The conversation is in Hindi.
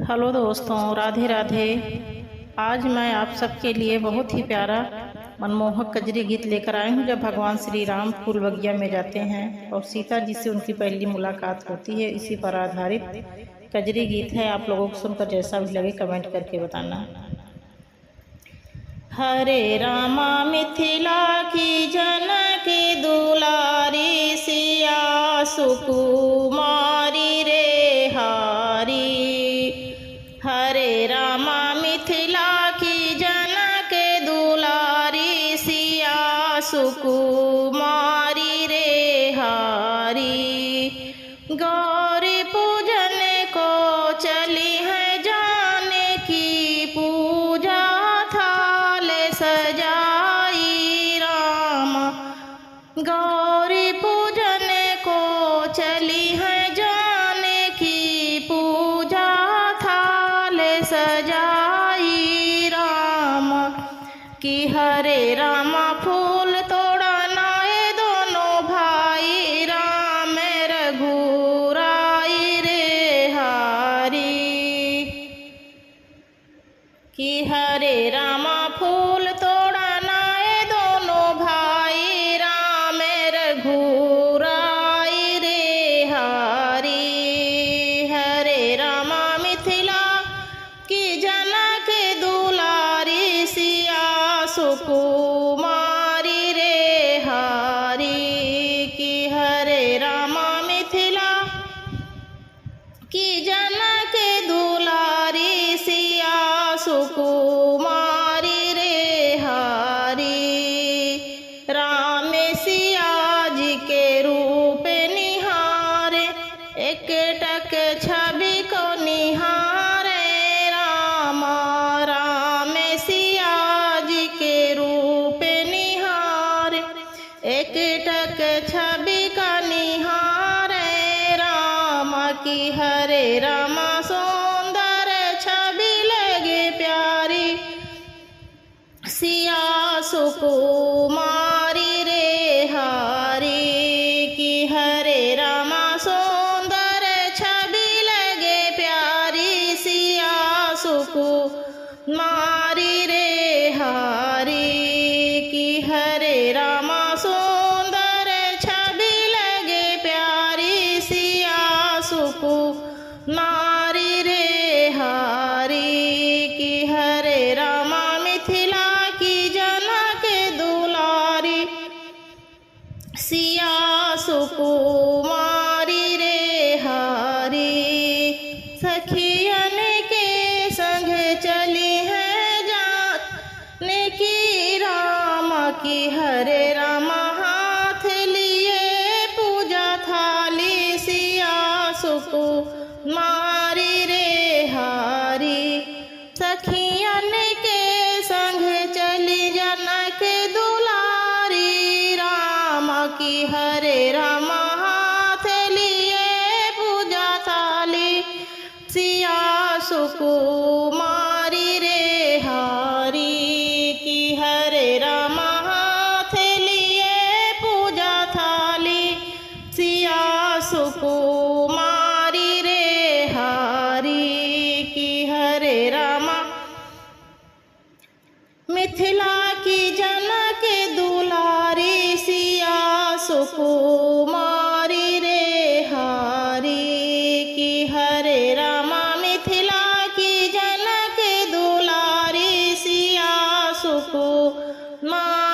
हेलो दोस्तों, राधे राधे। आज मैं आप सबके लिए बहुत ही प्यारा मनमोहक कजरी गीत लेकर आई हूँ। जब भगवान श्री राम फूल बगिया में जाते हैं और सीता जी से उनकी पहली मुलाकात होती है, इसी पर आधारित कजरी गीत है। आप लोगों को सुनकर जैसा भी लगे कमेंट करके बताना। हरे रामा मिथिला की जनकी दुलारी, सिया सुकुमारी रे हारी। हरे रामा मिथिला की जनक दुलारी, सिया सुकुमारी रे हारी। गौरी पूजन को चली है जानकी, पूजा थाल सजाई राम। गौरी पूजन को चली है जानकी, पूजा थाल सजाई राम। कि हरे रामा फूल तोड़ा नाए दोनों भाई, राम रघुराई रे हारी। कि हरे रामा फूल तोड़ा नाए दोनों भाई, राम रघुराई रे हारी। हरे रामा मिथिला की जनक दुलारी, सिया सुकुमारी रे हारी। कि हरे रामा मिथिला की जनक दुलारी, सिया सुकुमारी रे हारी। राम सिया जी के रूप निहारे, एक टक छवि को निहारे रामा। राम सिया जी के रूप निहारे, एक टक छवि का निहारे रामा। की हरे रामा सुंदर छवि लगे प्यारी, सिया सुकुमारी रे हारी। कि हरे रामा सुंदर छवि लगे प्यारी, सिया सुकुमारी रे हारी। कि हरे रामा सुंदर छवि लगे प्यारी, सिया सुकुमारी रे हारी। कि हरे रामा मिथिला की जनक दुलारी, सिया सुकुमारी रे हारी। सखियन के संग चली है जानकी राम। की हरे रामा हाथ लिए पूजा थाली, सिया सुकुमारी रे हारी। सखियन के संग चली जनक दुलारी राम। की हरे रामा हाथ लिए पूजा थाली, सिया सुकुमारी रे हारी। कि हरे रामा हाथ लिए पूजा थाली, सिया सुकुमारी रे हारी। कि हरे रामा मिथिला की जनक दुलारी, सिया सुकुमारी रे हारी। कि हरे रामा मिथिला की जनक दुलारी, सिया सुकुमारी